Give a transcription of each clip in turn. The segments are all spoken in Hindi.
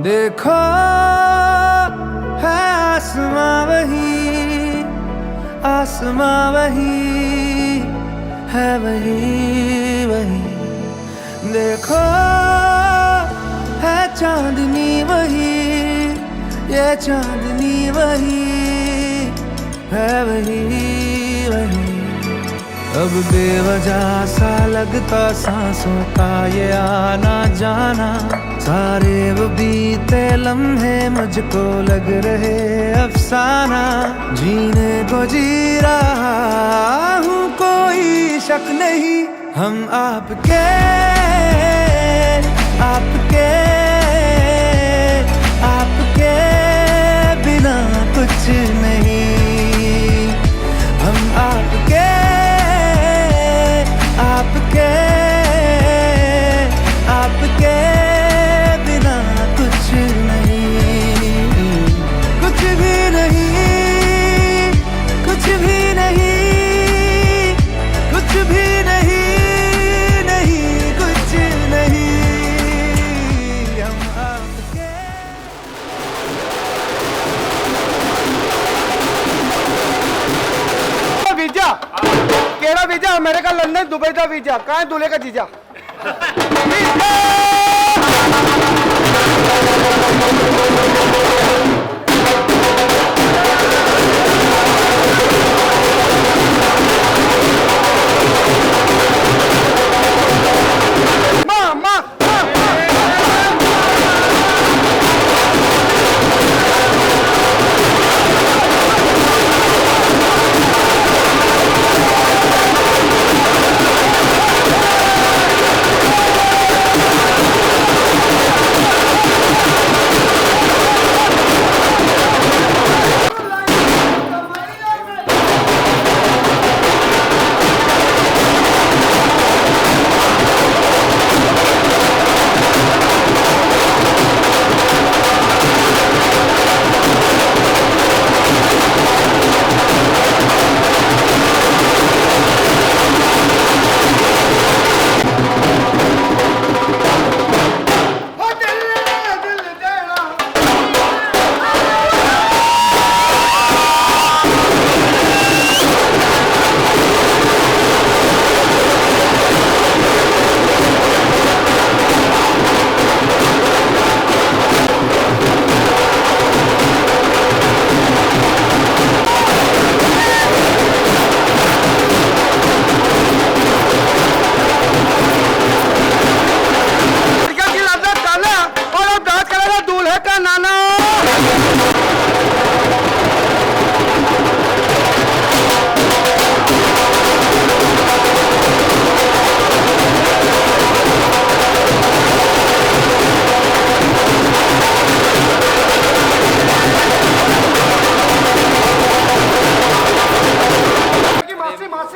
देखो है आसमां वही है वही वही। देखो है चांदनी वही, ये चांदनी वही है वही वही। अब बेवजह सा लगता सांसों का ये आना जाना, सारे वो बीते लम्हे मुझको लग रहे अफसाना। जीने को जी रहा हूँ कोई शक नहीं, हम आपके आपके आपके बिना कुछ नहीं। हम आपके आपके आपके बिना कुछ नहीं, कुछ भी नहीं, कुछ भी नहीं, कुछ भी नहीं, नहीं कुछ नहीं। हम आपके वीजा केड़ा वीजा? अमेरिका, लंदन, दुबई का वीजा। कहाँ है दूल्हे का जीजा?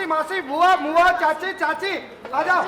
मासी, बुआ, मुआ, चाची, चाची, आ जाओ।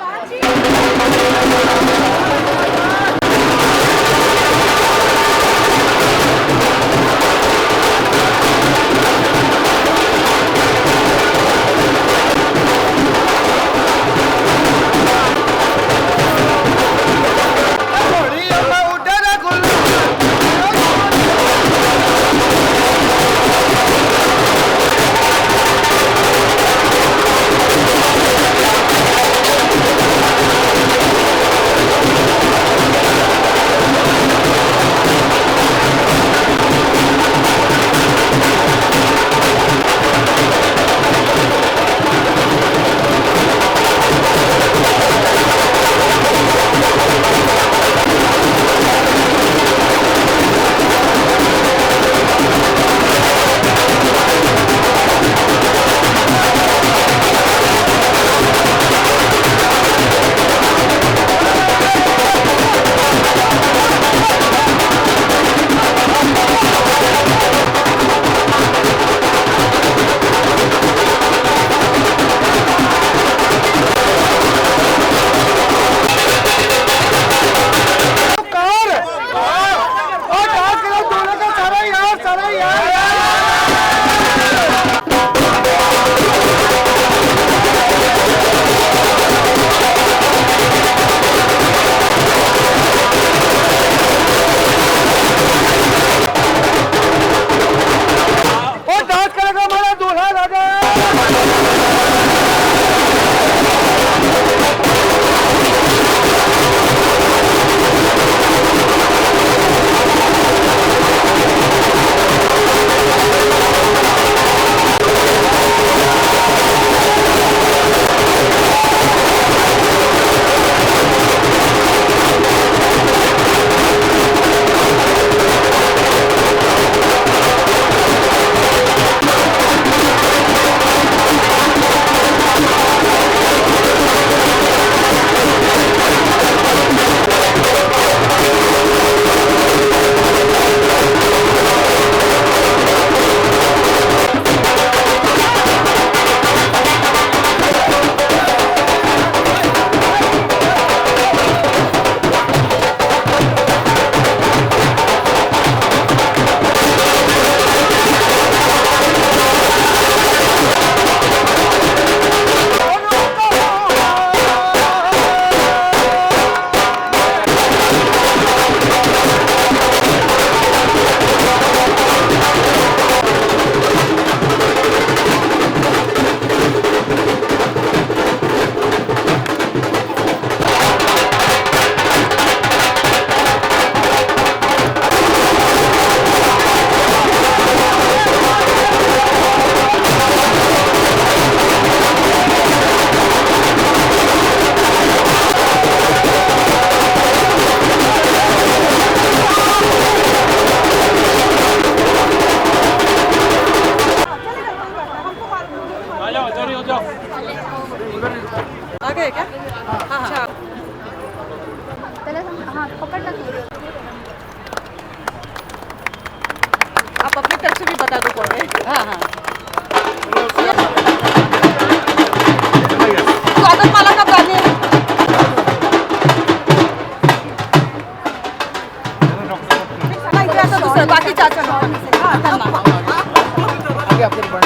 घ्या फिर पण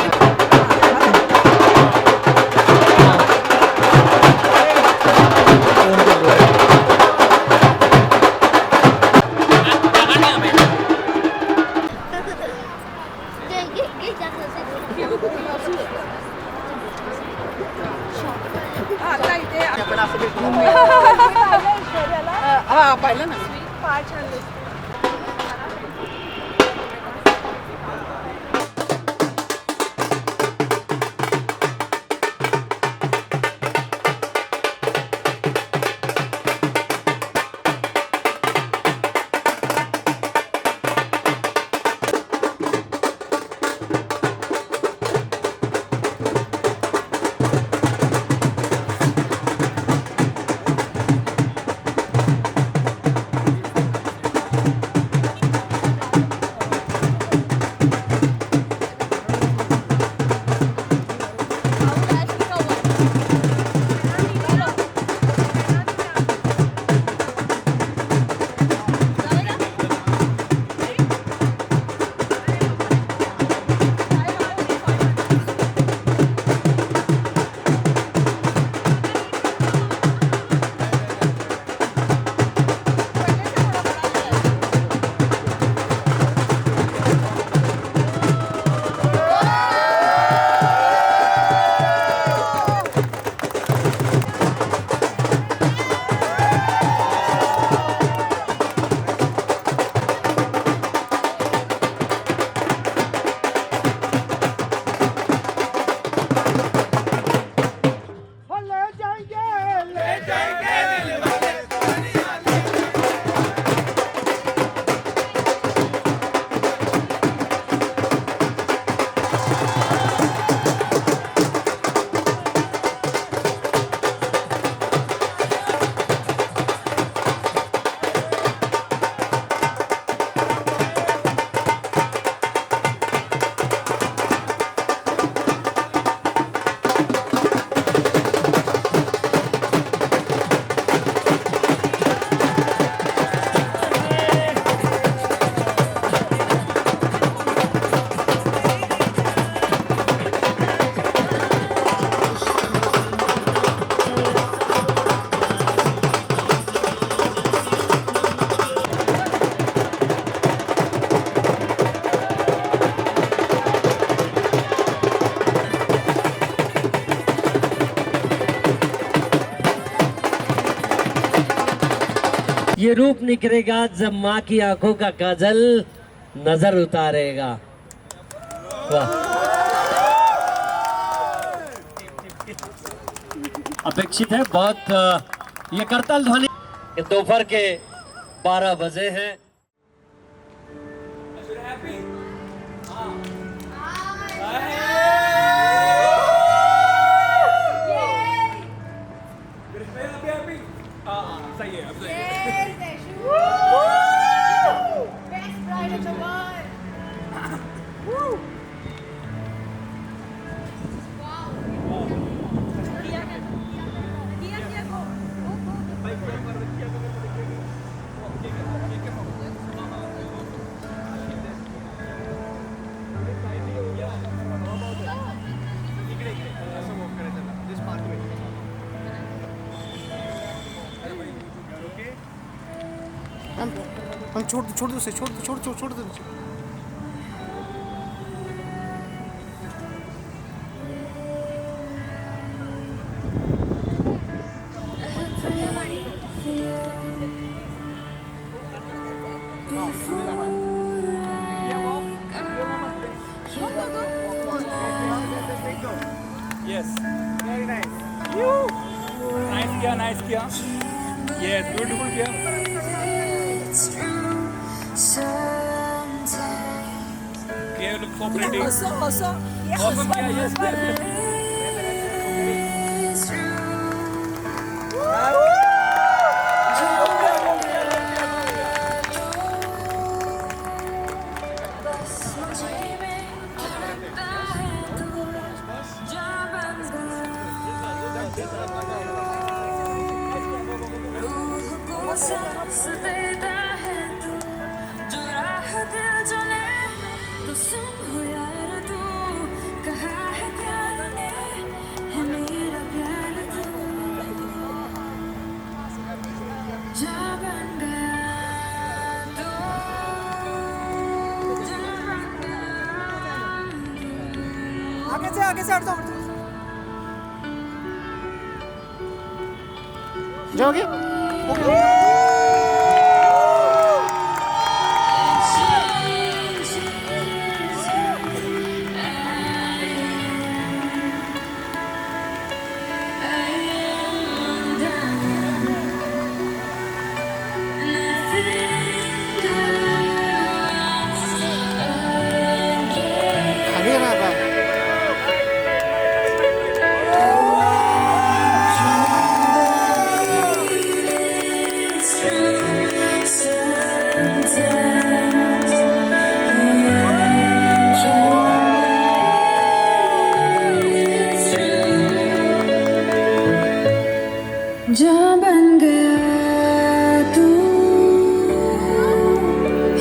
आता इथे आपण असं भेटू. हा पाहिलं ना फार छान दिसतं. ये रूप निखरेगा जब माँ की आंखों का काजल नजर उतारेगा। वाह, अपेक्षित है बहुत। ये करताल ध्वनि दोपहर के 12 बजे हैं। हम छोड़ दो उसे, छोड़ दो उसे. Yes. Very nice. Nice kiya. Yes, beautiful kiya. You look so pretty. Awesome kiya. Yes. आगे से हट दो। जाओगे? आगे ना भाई। जहाँ बन गया तू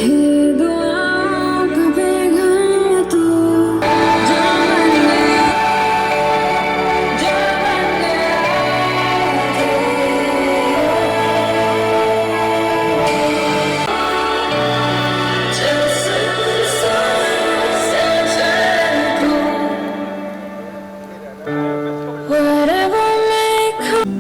हे दुआओं का पैगाम तू जहाँ बन गया wherever may come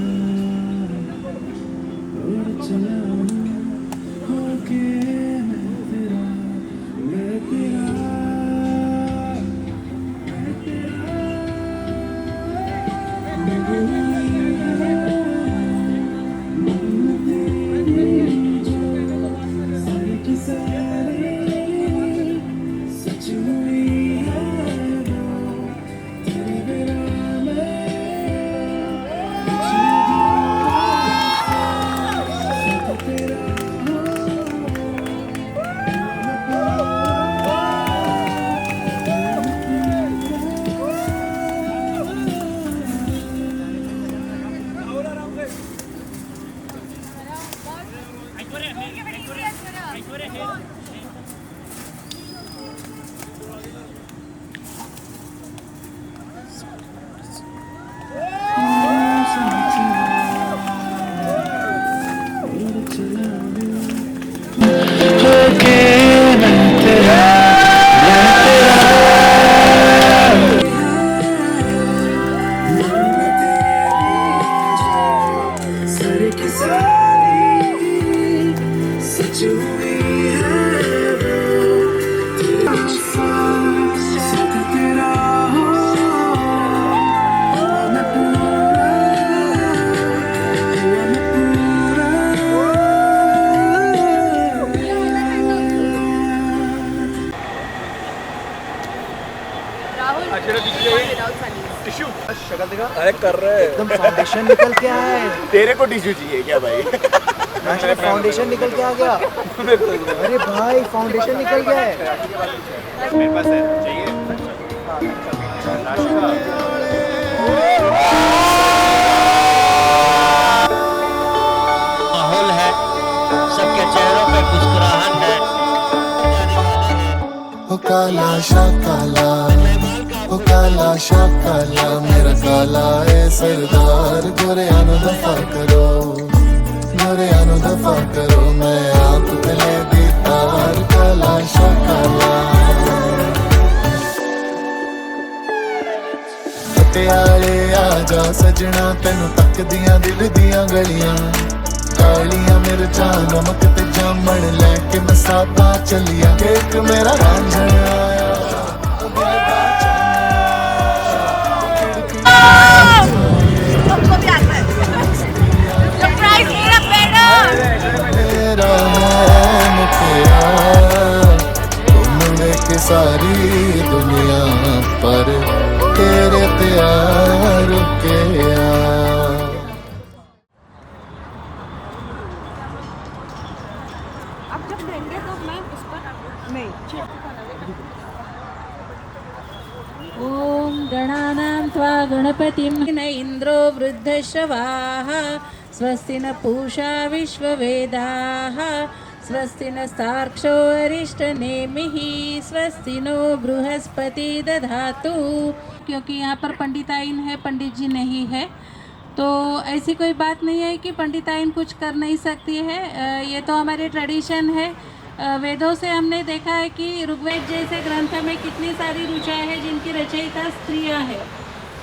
टिश्यू शक्ल दिखा। अरे कर रहे हैं। एकदम फाउंडेशन निकल के आया है। तेरे को टिश्यू चाहिए क्या भाई? मैंने फाउंडेशन निकल के आ गया। अरे भाई फाउंडेशन निकल गया है। मेरे पास है, चाहिए? माहौल है, सबके चेहरों पे मुस्कुराहट है। ओ काला शा काला, ओ काला शा काला, मेरा काला है सरदार, गोरिया नु दफा करो, गोरिया नु दफा करो, मैं आप गले दी तार, काला शा काला। पटियाले आजा सजना, तेनू तकदियां दिल दियां गलियां, कालियां मिर्चां नमक ते जामन लैके मैं सादा चलिया, केक मेरा रांझण आया, ओ दिल दा तुमको भी आता है। सरप्राइज मेरा बेटा। मेरा है मुखिया, तुम के सारी दुनिया पर तेरे प्यार के अब जब देंगे तो मैं उस पर नहीं। ॐ गणानां त्वा गणपतिं न इन्द्रो वृद्धश्रवाः स्वस्ति न पूषा विश्ववेदाः स्वस्ति नस्तार्क्ष्यो अरिष्टनेमिः स्वस्ति नो बृहस्पति दधातु। क्योंकि यहाँ पर पंडिताइन है, पंडित जी नहीं है, तो ऐसी कोई बात नहीं है कि पंडिताइन कुछ कर नहीं सकती है। ये तो हमारी ट्रेडिशन है वेदों से हमने देखा है कि ऋग्वेद जैसे ग्रंथ में कितनी सारी ऋचाएँ हैं जिनकी रचयिता स्त्रियाँ हैं,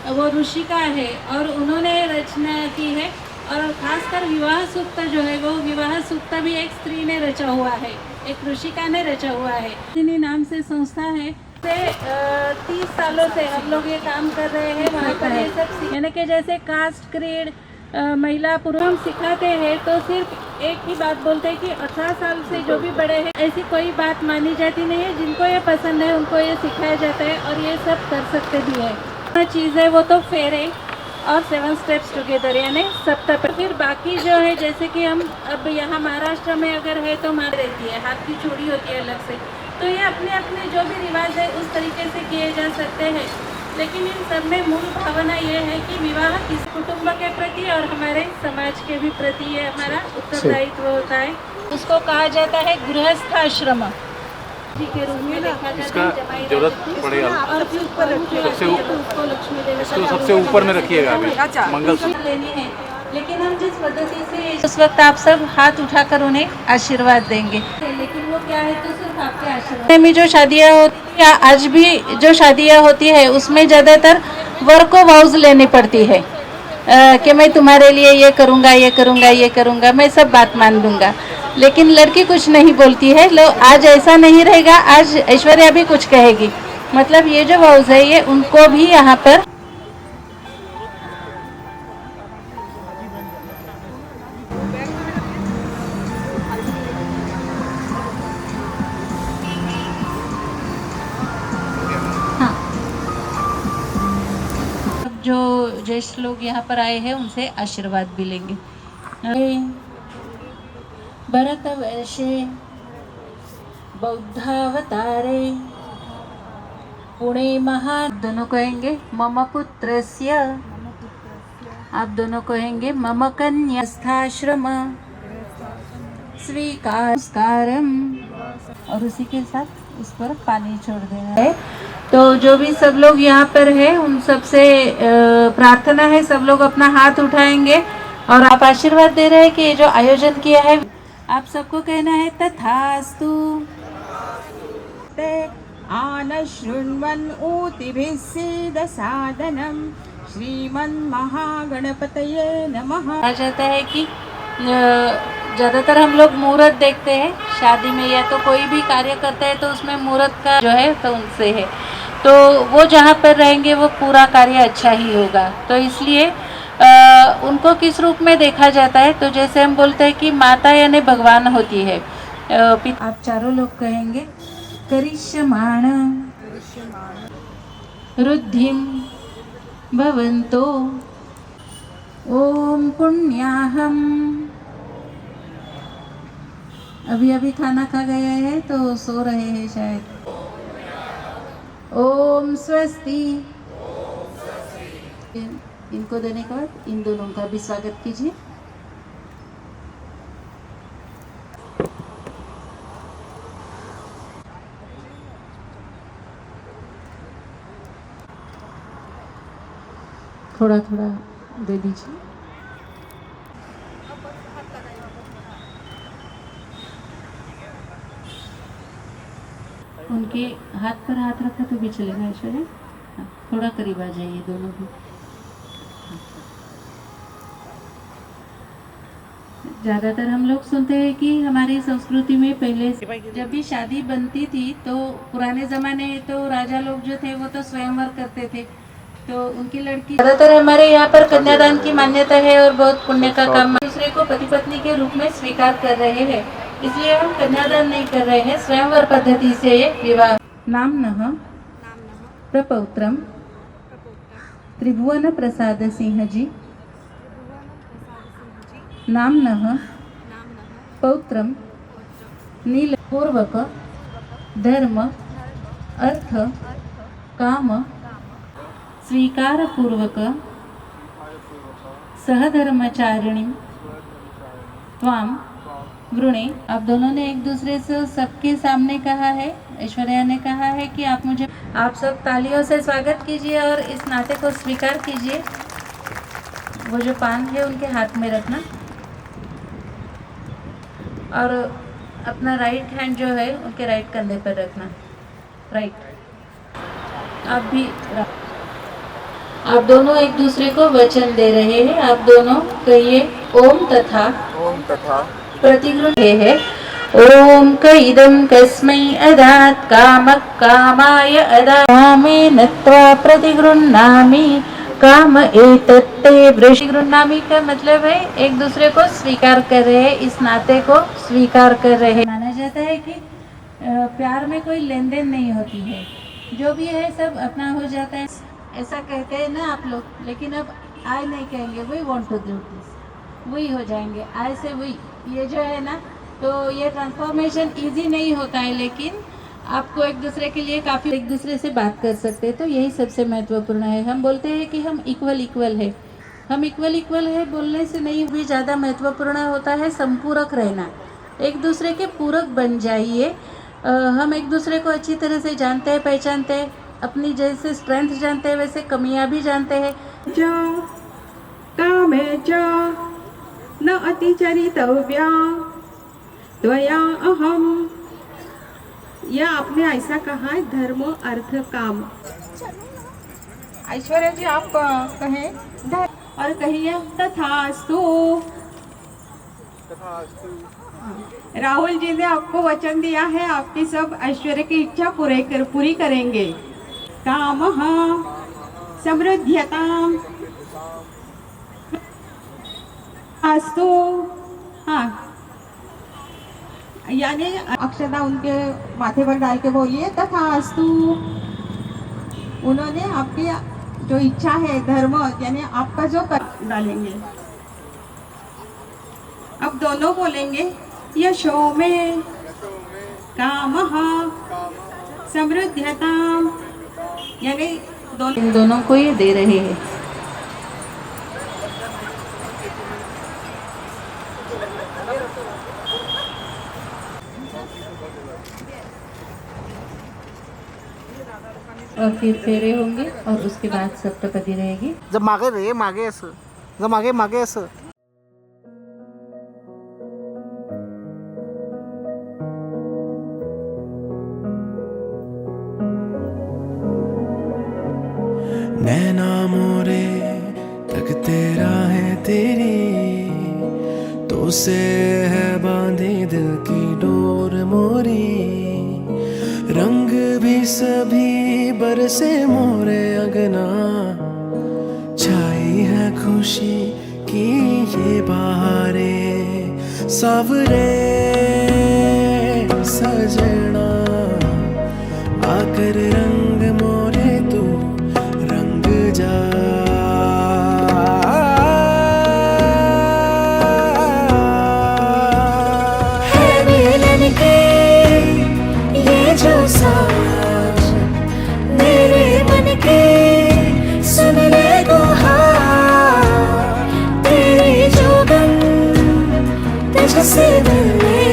वो ऋषिका है और उन्होंने रचना की है। और खासकर विवाह सूक्त जो है वो विवाह सूक्त भी एक स्त्री ने रचा हुआ है, एक ऋषिका ने रचा हुआ है। इन्हीं नाम से संस्था है, 30 सालों से हम लोग ये काम कर रहे हैं। वहाँ पर ये सब यानी कि जैसे कास्ट क्रीड महिला पुरुष हम सिखाते हैं तो सिर्फ एक ही बात बोलते हैं कि 18 साल से जो भी बड़े हैं ऐसी कोई बात मानी जाती नहीं है। जिनको ये पसंद है उनको ये सिखाया जाता है और ये सब कर सकते भी है। चीज़ है वो तो फेरे और 7 स्टेप्स टुगेदर यानी सप्ताह। फिर बाकी जो है जैसे कि हम अब यहाँ महाराष्ट्र में अगर है तो मार रहती है, हाथ की चूड़ी होती है अलग से, तो ये अपने अपने जो भी रिवाज है उस तरीके से किए जा सकते हैं। लेकिन इन सब में मूल भावना ये है कि विवाह किस कुटुंब के प्रति और हमारे समाज के भी प्रति ये हमारा उत्तरदायित्व होता है। उसको कहा जाता है गृहस्थ आश्रम जी के रूप में देखा जाता है। जरूरत पड़ेगा और फिर ऊपर उसको लक्ष्मी देवी इसको सबसे ऊपर में रखिएगा अभी मंगलसूत्र लेनी है। लेकिन हम जिस पद्धति से उस वक्त आप सब हाथ उठाकर उन्हें आशीर्वाद देंगे, लेकिन वो क्या है तो सिर्फ आपके आशीर्वाद में जो शादियाँ होती है, आज भी जो शादियाँ होती है उसमें ज़्यादातर वर को वाउज लेनी पड़ती है कि मैं तुम्हारे लिए ये करूँगा, ये करूँगा, ये करूँगा, मैं सब बात मान लूँगा। लेकिन लड़की कुछ नहीं बोलती है, लो आज ऐसा नहीं रहेगा, आज ऐश्वर्या भी कुछ कहेगी। मतलब ये जो वाउज है ये उनको भी यहाँ पर जो ज्येष्ठ लोग यहाँ पर आए हैं उनसे आशीर्वाद भी लेंगे। भरतवर्षे बौद्धावतारे पुणे दोनों कहेंगे मम पुत्रस्य, आप दोनों कहेंगे मम कन्यास्थाश्रम स्वीकारम, और उसी के साथ उस पर पानी छोड़ देना है। तो जो भी सब लोग यहाँ पर है उन सब से प्रार्थना है, सब लोग अपना हाथ उठाएंगे और आप आशीर्वाद दे रहे हैं कि ये जो आयोजन किया है आप सबको कहना है तथास्तु। आनशृण्वन् ऊतिभिः सीदसादनं श्रीमन्महागणपतये नमः। आ जाता है कि ज़्यादातर हम लोग मुहूर्त देखते हैं शादी में, या तो कोई भी कार्य करते हैं तो उसमें मुहूर्त का जो है तो उनसे है, तो वो जहाँ पर रहेंगे वो पूरा कार्य अच्छा ही होगा। तो इसलिए उनको किस रूप में देखा जाता है, तो जैसे हम बोलते हैं कि माता यानी भगवान होती है। आप चारों लोग कहेंगे करिष्यमाण रुद्धिं भवन्तो ओम पुण्याहम। अभी अभी खाना खा गए हैं तो सो रहे हैं शायद। ओम स्वस्ति। इनको देने के बाद इन दोनों का भी स्वागत कीजिए। थोड़ा थोड़ा दे दीजिए। उनके हाथ पर हाथ रखा तो भी चलेगा ऐश्वर्या। हाँ, थोड़ा करीब आ जाइए दोनों भी। ज़्यादातर हम लोग सुनते हैं कि हमारी संस्कृति में पहले जब भी शादी बनती थी तो पुराने ज़माने तो राजा लोग जो थे वो तो स्वयंवर करते थे, तो उनकी लड़की ज़्यादातर हमारे यहाँ पर कन्यादान की मान्यता है और बहुत पुण्य का काम दूसरे को पति पत्नी के रूप में स्वीकार कर रहे हैं, इसलिए हम कन्यादान नहीं कर रहे हैं, स्वयंवर पद्धति से विवाह। नामनः प्रपौत्रम त्रिभुवन प्रसाद सिंह जी, नामनः पौत्रम नीलपूर्वक धर्म अर्थ काम स्वीकार पूर्वक सहधर्मचारिणी त्वाम वृणे। आप दोनों ने एक दूसरे से सबके सामने कहा है, ऐश्वर्या ने कहा है कि आप मुझे, आप सब तालियों से स्वागत कीजिए और इस नाते को स्वीकार कीजिए। वो जो पान है उनके हाथ में रखना और अपना राइट हैंड जो है उनके राइट कंधे पर रखना, राइट। आप भी आप दोनों एक दूसरे को वचन दे रहे हैं। आप दोनों कहिए ओम तथा प्रतिगृह है। ओम कैदम कस्मै अदात् कामः कामाय अदात् कामे नत्वा प्रतिगृह्णामि काम एतत्ते प्रतिगृह्णामि का मतलब है एक दूसरे को स्वीकार कर रहे हैं, इस नाते को स्वीकार कर रहे हैं। माना जाता है कि प्यार में कोई लेन देन नहीं होती है, जो भी है सब अपना हो जाता है, ऐसा कहते हैं ना आप लोग। लेकिन अब आई नहीं कहेंगे, we want to do this, वही हो जाएंगे, आई से वही। ये जो है ना, तो ये ट्रांसफॉर्मेशन इजी नहीं होता है, लेकिन आपको एक दूसरे के लिए काफ़ी एक दूसरे से बात कर सकते हैं, तो यही सबसे महत्वपूर्ण है। हम बोलते हैं कि हम इक्वल है, हम इक्वल है बोलने से नहीं, भी ज़्यादा महत्वपूर्ण होता है संपूरक रहना। एक दूसरे के पूरक बन जाइए। हम एक दूसरे को अच्छी तरह से जानते हैं, पहचानते हैं, अपनी जैसे स्ट्रेंथ जानते हैं वैसे कमियां भी जानते हैं। च कामे च न अतिचरितव्या त्वया अहम। यह आपने ऐसा कहा है, धर्म अर्थ काम। ऐश्वर्या जी आप कहें और कहिए तथास्तु। राहुल जी ने आपको वचन दिया है, आपकी सब ऐश्वर्य की इच्छा पूरी करेंगे। कामः समृद्ध्यताम् अस्तु। हाँ, यानी अक्षता उनके माथे पर डाल के बोलिए तथास्तु। उन्होंने आपकी जो इच्छा है धर्म, यानी आपका जो कर डालेंगे। अब दोनों बोलेंगे यशो में कामः समृद्ध्यताम्, यानी इन दोनों को ये दे रहे हैं। और फिर फेरे होंगे और उसके बाद सप्तपदी रहेगी। जब मागे रे मागे असं, जब मागे असं। नैना मोरे तकते राहें तेरी, तो से है बांधी दिल की डोर मोरी। रंग भी सभी बरसे मोरे अंगना, छाई है खुशी की ये बहारें। सावरे सजना आकर रंग मोरे तू रंग जा। है मिलन के ये जो साज मेरे मन के, सुन ले गुहार तेरी जोगन तुझसे मिलने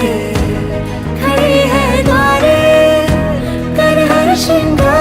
खड़ी है द्वारे, कर हर श्रृंगार।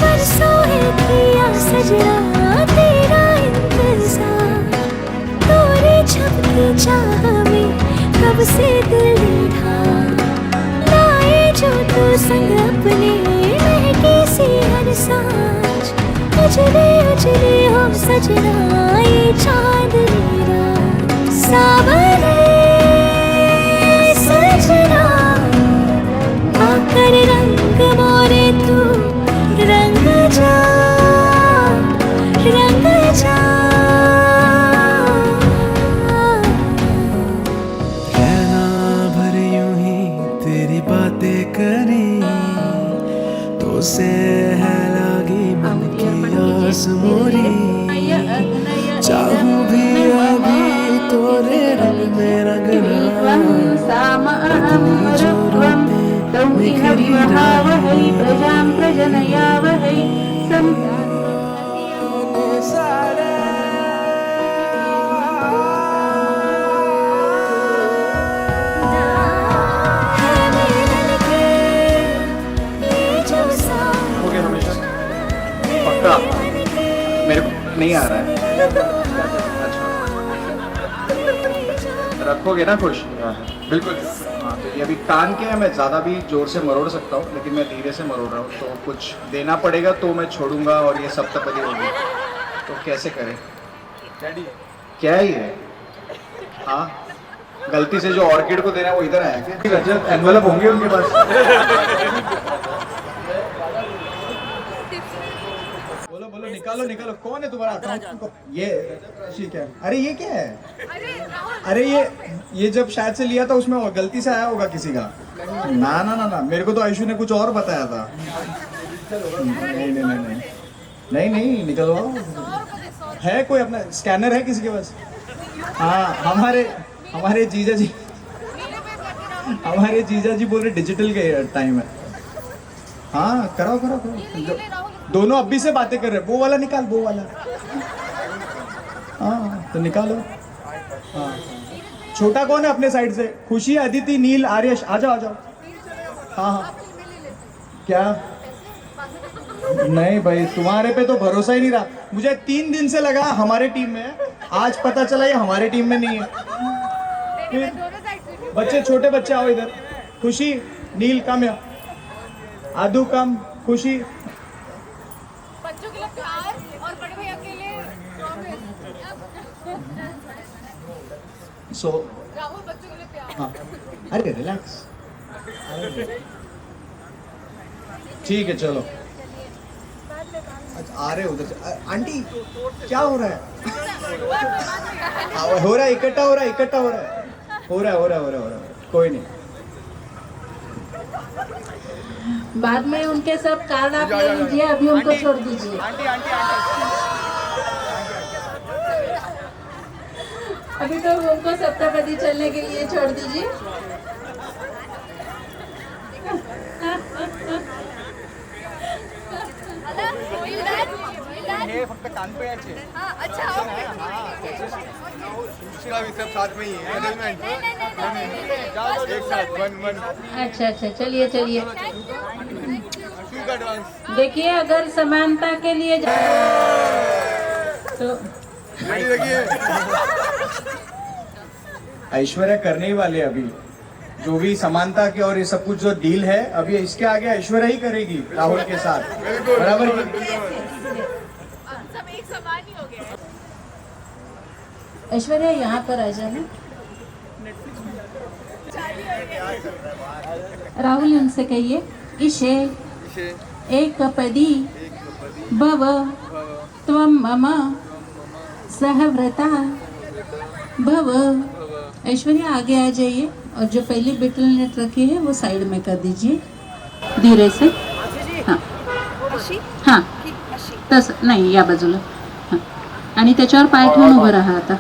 बरसों है किया सजना तेरा इंतजार, तोरे छप की चाह में कब से दिल था। लाए जो तू संग अपने महकी सी हर सांझ, उजले उजले हो सजना ये चांदनी रात। सावरे सजना आकर रंग मोरे तू रंग जा, रंग जा। कहना भर यूं ही तेरी बातें करी, तो से है लागी मन की आस मोरी। चाहूं भी अभी गोरे रंग में रंगना त्वं साम अहं रुक्त्वं तौ इह विवहावहै प्रजां प्रजनयावहै पक्का मेरे को नहीं आ रहा है। रखोगे ना खुश? बिल्कुल। हाँ तो ये अभी कान के हैं, मैं ज़्यादा भी जोर से मरोड़ सकता हूँ लेकिन मैं धीरे से मरोड़ रहा हूँ, तो कुछ देना पड़ेगा तो मैं छोड़ूंगा और ये सप्तपदी होगी, तो कैसे करें? क्या है ये? हाँ गलती से जो ऑर्किड को देना है वो इधर आया क्या? रजत एनवेलप होंगे उनके पास। बोलो बोलो, निकालो निकालो, कौन है तुम्हारा अकाउंट? ये ठीक है। अरे ये क्या है? अरे ये जब शायद से लिया था उसमें गलती से आया होगा किसी का। ना ना ना ना, मेरे को तो आयुषु ने कुछ और बताया था। नहीं नहीं नहीं नहीं नहीं नहीं, निकलवाओ। है कोई अपना स्कैनर है किसी के पास? हाँ हमारे जीजा जी बोल रहे डिजिटल के टाइम है। हाँ कराओ कराओ कराओ, दोनों अभी से बातें कर रहे हैं। वो वाला निकाल, वो वाला। हाँ तो निकालो। हाँ छोटा कौन है अपने साइड से? खुशी, अदिति, नील, आर्यश, आ जाओ आ जाओ। हाँ हाँ क्या? नहीं भाई तुम्हारे पे तो भरोसा ही नहीं रहा। मुझे 3 दिन से लगा हमारे टीम में है, आज पता चला ये हमारे टीम में नहीं है। बच्चे, छोटे बच्चे आओ इधर। खुशी, नील कम या आदू कम, खुशी। बच्चों के लिए प्यार और बड़े भैया के लिए सो राहुल, बच्चों के लिए प्यार। हाँ अरे रिलैक्स, ठीक है चलो। अच्छा आ रहे उधर से। आंटी क्या हो रहा है? हो रहा है, इकट्ठा हो रहा है, इकट्ठा हो रहा है, हो रहा है। कोई नहीं, बाद में उनके सब कार्ड आप ले लीजिए, अभी उनको छोड़ दीजिए। अभी तो उनको सप्तापदी चलने के लिए छोड़ दीजिए। हे फक्त कान पे याचे। हां अच्छा ओके। साथ में ही है एक साथ वन। अच्छा चलिए देखिए, अगर समानता के लिए तो ऐश्वर्या करने ही वाले अभी जो भी समानता के और ये सब कुछ जो डील है, अभी इसके आगे ऐश्वर्या ही करेगी राहुल के साथ, बराबर? सब एक समान ही हो गया। ऐश्वर्या यहाँ पर आ जाना। राहुल उनसे कहिए, इशे एकपदी भव त्वं मम सहव्रता भव। ऐश्वर्या आगे आ जाइए और जो पहली बिटल नेट रखी है वो साइड में कर दीजिए धीरे से। हाँ हाँ तस नाही, या बाजूला। हाँ आणि त्याच्यावर पाय ठेवून उभं राहा आता।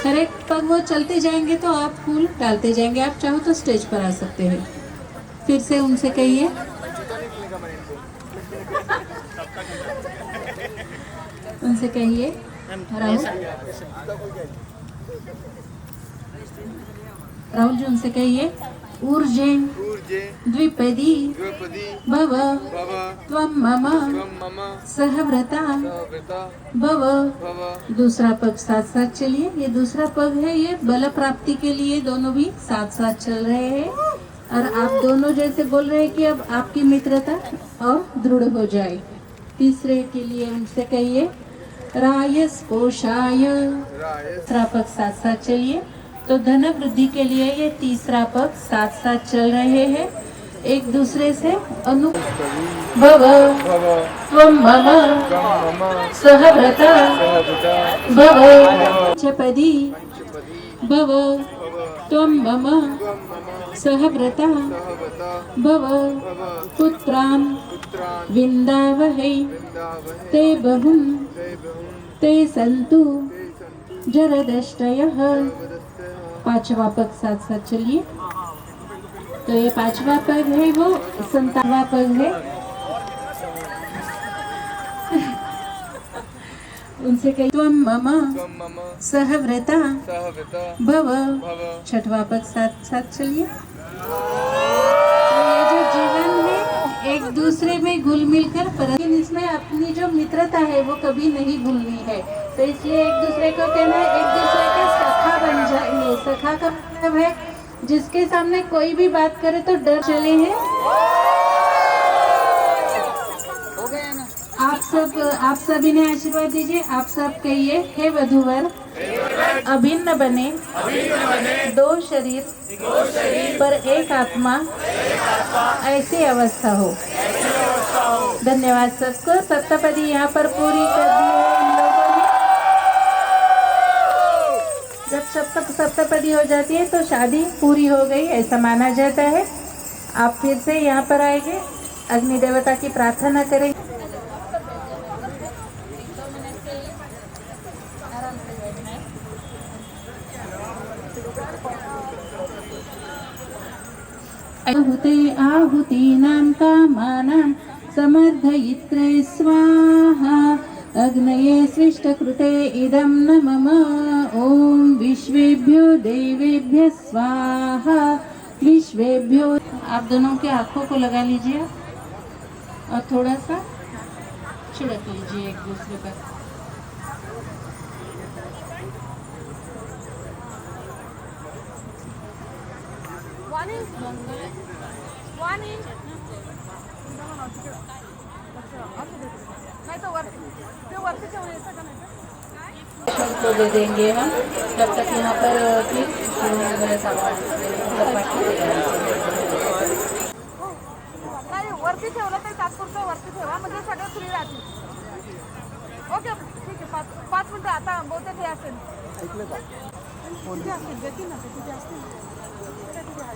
करेक्ट पग वो चलते जाएंगे तो आप फूल डालते जाएंगे। आप चाहो तो स्टेज पर आ सकते हैं। फिर से उनसे कहिए, उनसे कहिए राहुल जी, उनसे कहिए, ऊर्जे द्विपदी भव त्वं मम सहव्रता भव। दूसरा पग साथ साथ चलिए। ये दूसरा पग है, ये बल प्राप्ति के लिए दोनों भी साथ साथ चल रहे हैं और आप दोनों जैसे बोल रहे हैं कि अब आपकी मित्रता और दृढ़ हो जाए। तीसरे के लिए उनसे कहिए, रायस पोषाय। तीसरा पग साथ साथ चलिए। तो धन वृद्धि के लिए ये तीसरा पग साथ साथ चल रहे हैं एक दूसरे से। अनु भव त्वं मम सहव्रता भव। चपदी भव त्वं मम सहव्रता भव। पुत्रान् विन्दावहै ते बहुं ते सन्तु जरदष्टयः। पांचवा पद साथ साथ चलिए। तो ये पांचवा पद है वो 57वां पद है। उनसे कही त्वं मम सहव्रता भव। छठवा पद साथ साथ चलिए। तो ये जो जीवन है एक दूसरे में घुल मिल कर, लेकिन इसमें अपनी जो मित्रता है वो कभी नहीं भूलनी है। तो इसलिए एक दूसरे को कहना है, एक दूसरे के सखा बन जाइए। सखा का मतलब है जिसके सामने कोई भी बात करे तो डर चले हैं। आप सभी ने आशीर्वाद दीजिए। आप सब कहिए, हे वधूवर अभिन्न बने दो शरीर पर एक आत्मा, ऐसी अवस्था हो। धन्यवाद सबको। सप्तपदी यहाँ पर पूरी कर दी है इन लोगों ने। जब सप्तपदी हो जाती है तो शादी पूरी हो गई ऐसा माना जाता है। आप फिर से यहाँ पर आएंगे, अग्नि देवता की प्रार्थना करेंगे। आहुतीनां कामानां समर्धयित्रे स्वाहा। अग्नये स्विष्टकृते इदं न मम। ॐ विश्वेभ्यो देवेभ्य स्वाहा। विश्वेभ्यो। आप दोनों के आंखों को लगा लीजिए और थोड़ा सा छिड़क लीजिए एक दूसरे पर। तो दे देंगे हम, जब तक यहाँ पर वरती ठेवलं तरी तात्पुरतं वरती ठेवा, म्हणजे सगळं फ्री राहतील. ओके ठीक आहे. 5 मिनिटं आता बहुतेक हे असेल. किती असतील देतील ना, किती असतील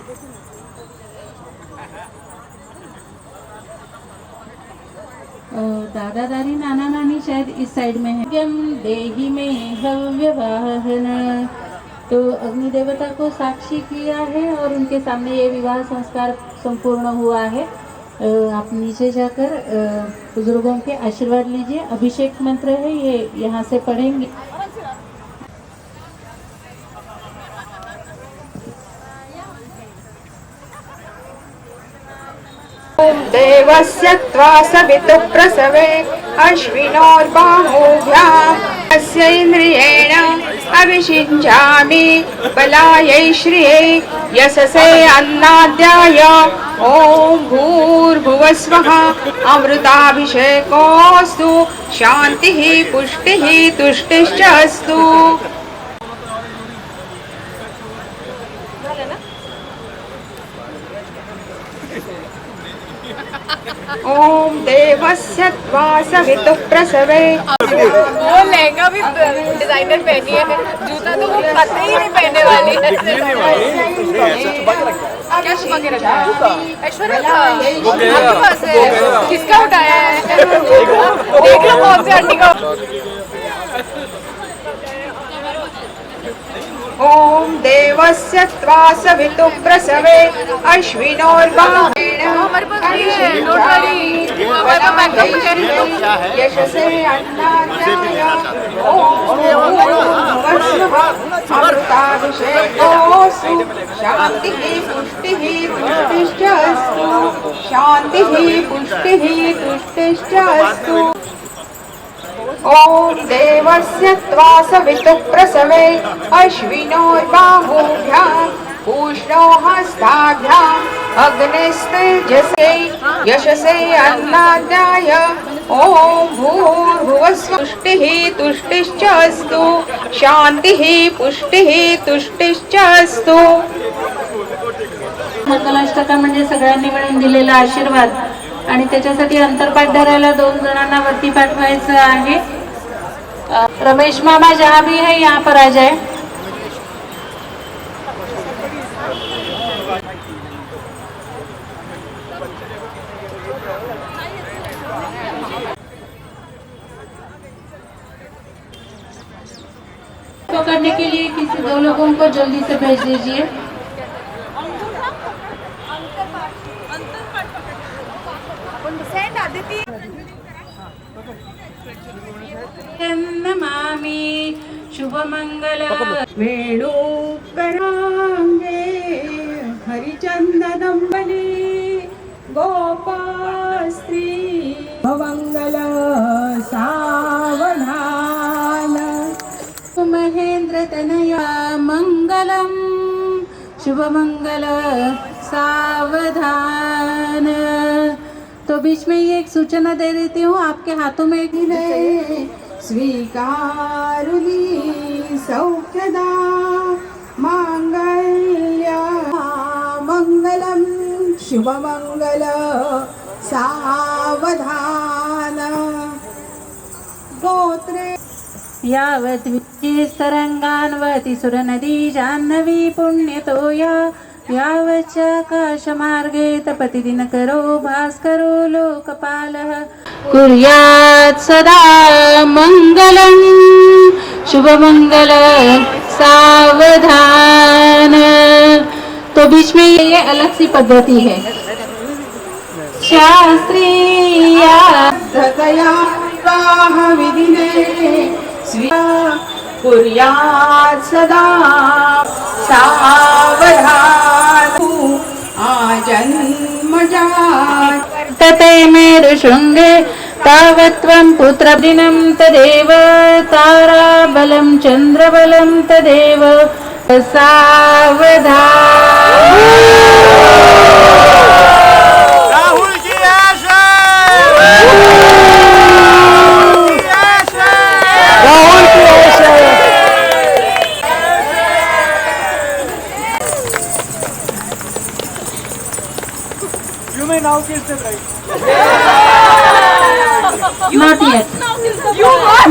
देतील ना. दादा दादी नाना नानी शायद इस साइड में है। देही में भव्य वाहन। तो अग्नि देवता को साक्षी किया है और उनके सामने ये विवाह संस्कार संपूर्ण हुआ है। आप नीचे जाकर बुजुर्गों के आशीर्वाद लीजिए। अभिषेक मंत्र है, ये यहाँ से पढ़ेंगे। देवस्य त्वा सवितुः प्रसवे अश्विनोर्बाहुभ्याम् अस्य इन्द्रियेण अभिषिञ्चामि बलायै श्रिये यशसे अन्नाद्याय। ॐ भूर्भुवस्वः अमृताभिषेकोऽस्तु। शान्तिः पुष्टिः तुष्टिश्च अस्तु। ओम देवस्य त्वा सवितुः प्रसवे। वो लहंगा भी डिजाइनर पहनी है, जूता तो वो पता ही नहीं पहनने वाली है। क्या छुपा के रखा है? ऐश्वर्या का आपके पास है, किसका उठाया है? देख लो कौन से आंटी का। ओम देवस्य त्वा सवितुः प्रसवे अश्विनोर्बाहुभ्याम् हमारे पास नहीं है नोट वाली, हमारे पास बैकअप है। यशसे अन्नाद्याय। ओम भूर्भुवस्वः अमृताभिषेकोऽस्तु। शान्तिः पुष्टिः तुष्टिश्च अस्तु। शान्तिः पुष्टिः तुष्टिश्च अस्तु। ओम देवस्य त्वा सवितुः प्रसवे अश्विनोर्बाहुभ्याम् पूष्णो हस्ताभ्याम् अग्निस्तेजसे यशसे अन्नाद्याय। ओम भूर्भुवस्वः पुष्टिः तुष्टिश्च अस्तु। शान्तिः पुष्टिः तुष्टिश्च अस्तु। मंगलाष्टका म्हणजे सगळ्यांनी मिळून दिलेला आशीर्वाद आणि त्याच्यासाठी अंतरपाठ धरायला 2 जणांना वरती पाठवायचं आहे। रमेश मामा जहाँ भी है यहाँ पर आ जाए। पकड़ने के लिए किसी 2 लोगों को जल्दी से भेज दीजिए। नमामि शुभमंगल वेणु करांगे हरिचंदनंबली गोपास्त्री मंगल सावधान महेंद्र तनया मंगलम शुभमंगल सावधान। तो बीच में ये एक सूचना दे देती हूँ, आपके हाथों में एक स्वीकारुली सौख्यदा मांगल्य मंगलम शुभमंगल सावधान गोत्रे यावत् विचिस्तरंगान्वति सुरनदी जाह्नवी पुण्यतो यावच्चाकाशमार्गे तपति दिनकरो भास्करो लोकपालः कुर्यात् सदा मंगलम शुभमंगल सावधान। तो बीच में ये अलग सी पद्धति है। शास्त्रीय विवाह विधिने कुर्यात् सदा सावधान आजन्मजात तते मेरु शृंगे तावत्वं पुत्रदिनं तदेव ताराबलं चन्द्रबलं तदेव सावधान। राहुल की आशा You may now kiss the bride. Not yet.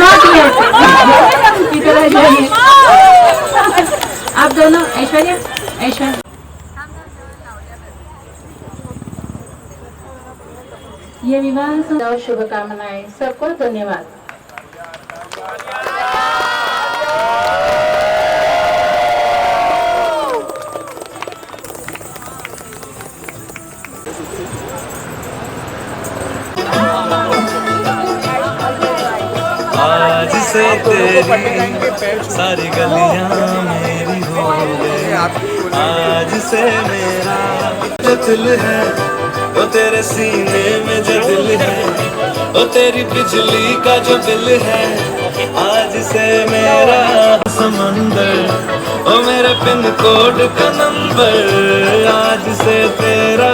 Not yet. इधर आ जाइए। आप दोनों ऐश्वर्या ऐश्वर्या ये विवाह और शुभकामनाएं सबको धन्यवाद। आज से तेरी सारी गलियां मेरी हो गई, आज से मेरा जो दिल है वो तेरे सीने में जो दिल है, वो तेरी बिजली का जो बिल है, आज से मेरा समंदर, वो मेरे पिन कोड का नंबर, आज से तेरा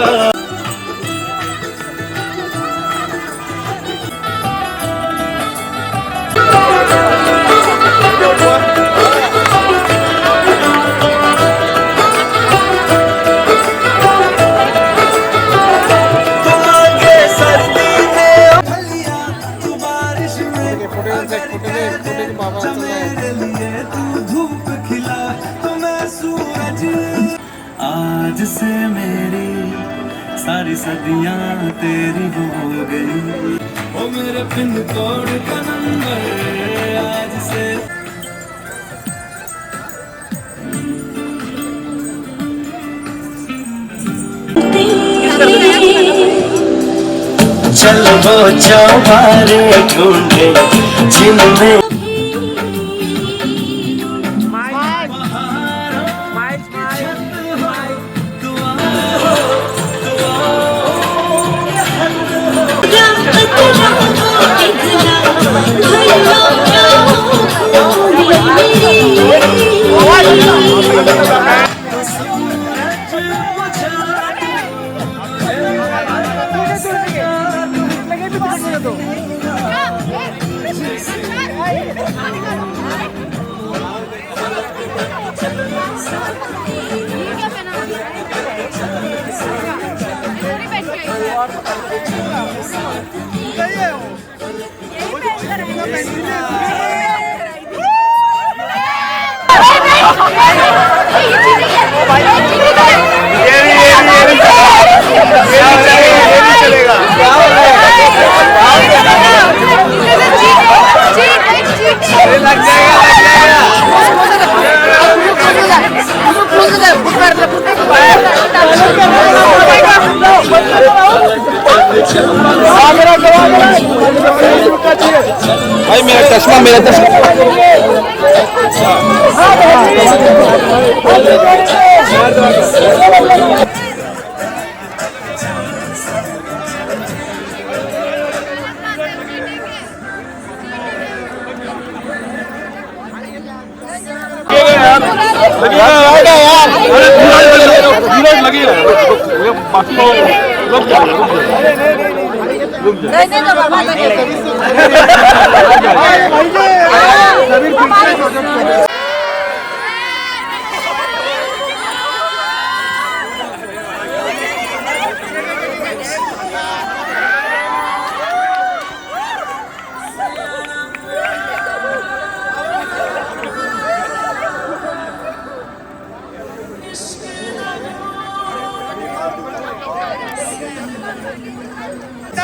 धूप खिला तो मैं सूरज, आज से मेरी सारी सदियां तेरी हो गई, ओ मेरे पिन कोड का नंबर, आज से चलो वो चौबारे ढूंढे जिनमें लग जाएगा भाई मेरा चश्मा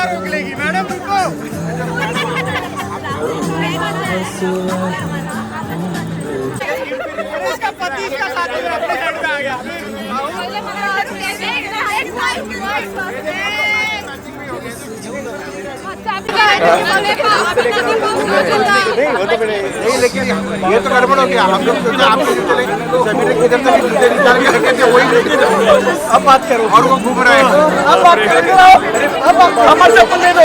रोक लेगी मैडम, रुको। इसका पति इसका साथी अपने साइड में आ गया। नहीं लेकिन ये तो गड़बड़ हो गया। हम लोग सोचे आपको चले इधर से निकाल के रखे थे, वही अब बात करो और वो घूम रहे हैं। अब बात करो, अब हमारे चप्पल दे दो।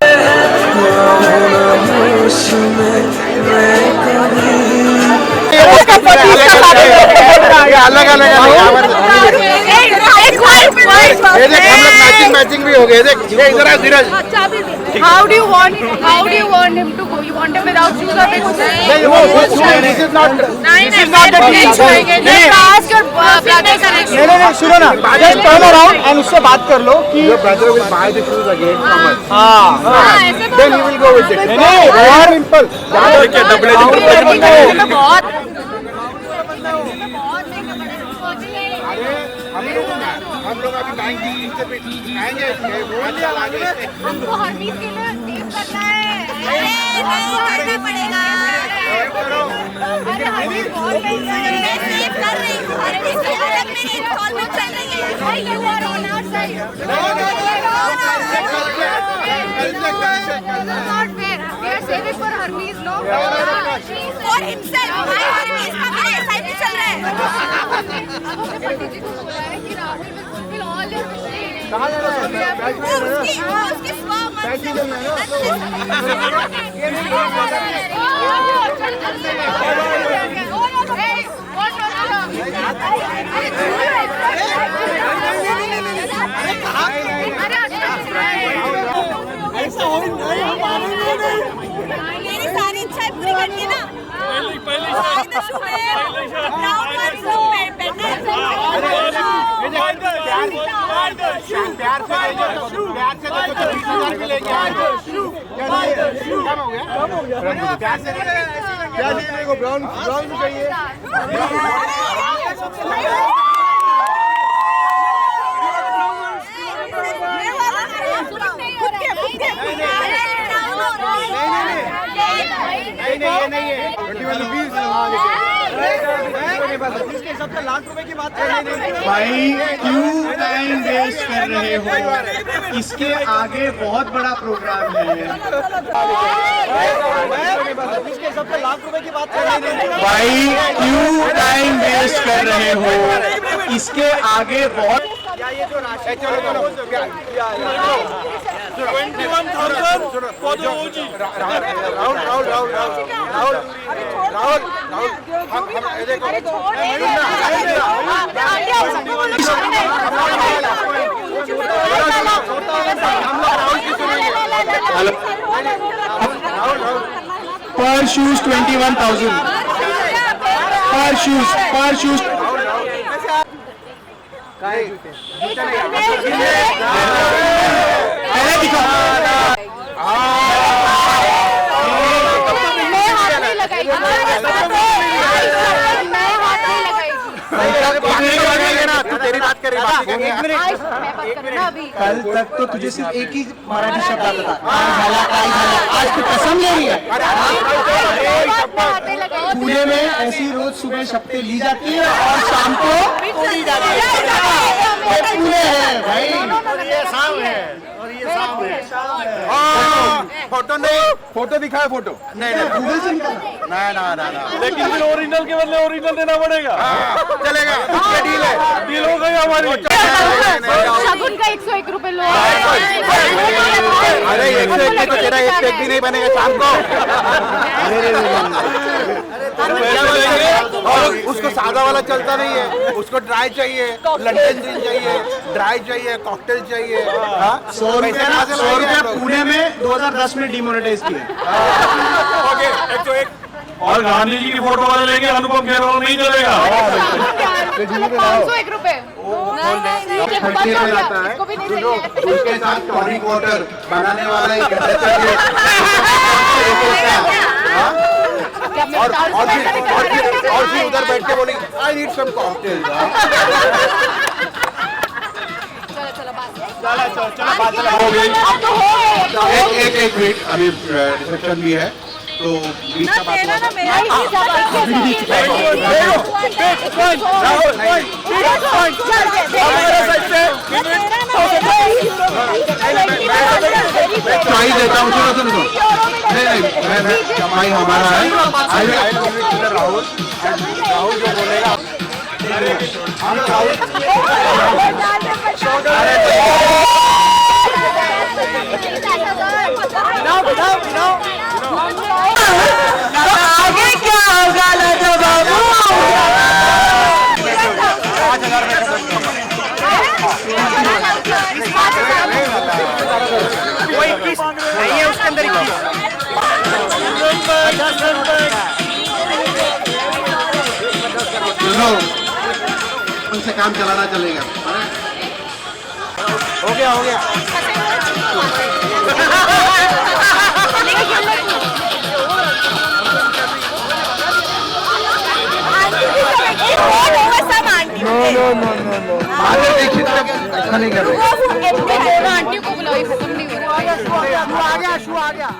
अलग अलग मैचिंग भी हो गए। इधर आ धीरज। How do you want him to go? You want him without shoes or with shoes? This is not the नहीं सुनो ना, just turn around and उससे बात कर लो कि your brother will buy the shoes again from us. हाँ, Then you will go with it. नहीं और सिंपल हम लोग अभी बैंक की आएंगे, हमको हर चीज के लिए सेव करना है। करना पड़ेगा। अरे हर चीज बहुत महंगा है। मैं सेव कर रही हूँ। हर चीज के अलग मेरी इंस्टॉलमेंट चल रही है। You are on our side. Not fair. We are saving for Hermes, no? For himself. Why Hermes? हमारे साइड में चल रहा है। अब अपने पंडित जी को बोला है कि Rahul will fulfill all your wishes. उसकी मेरी सारी इच्छाएं पूरी करनी ना। ब्राउन भी चाहिए। नहीं है 21 रुपीज। लाख रुपए की बात कर रहे हैं भाई, क्यों टाइम वेस्ट कर रहे हो? इसके आगे बहुत बड़ा प्रोग्राम है। लाख रुपए की बात कर रहे हैं भाई, क्यों टाइम वेस्ट कर रहे हो? इसके आगे बहुत पर शूज 21,000 पर शूज तेरी बात कर कल तक तो तुझे सिर्फ एक ही मराठी शब्द आता था, आज तू कसम ले रही है। पुणे में ऐसी रोज सुबह शपथें ली जाती है और शाम को तोड़ी जाती है। पुणे है भाई, और ये शाम है। फोटो नहीं, फोटो दिखाए फोटो नहीं नहीं गूगल से निकाला ना ना ना लेकिन फिर ओरिजिनल के बदले ओरिजिनल देना पड़ेगा। चलेगा, ये डील है, डील हो गई हमारी। शगुन का 101 रुपए लो। अरे 101 तो तेरा एक पेग भी नहीं बनेगा शाम को। और उसको सादा वाला चलता नहीं है, उसको ड्राई चाहिए, लंडन ड्रिंक चाहिए, ड्राई चाहिए, कॉकटेल चाहिए। 100 रुपया पुणे में 2010 में डिमोनेटाइज किए। ओके 101 और गांधी जी की फोटो वाले लेंगे, अनुपम खेर वाला नहीं चलेगा। 501 रुपए। इसको भी नहीं चाहिए। उसके साथ टॉनिक वाटर बनाने वाला एक चाहिए। और फिर उधर बैठ के बोली आई नीड सम कॉकटेल। एक मिनट, अभी रिसेप्शन भी है तो बीच का बात चाय देता हूँ। सुनो नहीं कमाई हमारा है। राहुल जो बोलेगा आगे क्या होगा लाडो बाबू? 5000 नहीं है उसके अंदर 21 सुनो उनसे काम चलाना चलेगा। हो गया नो दीक्षित ऐसा नहीं कर रहे। आंटी को बुलाओ, खत्म नहीं हो रहा है। आ गया।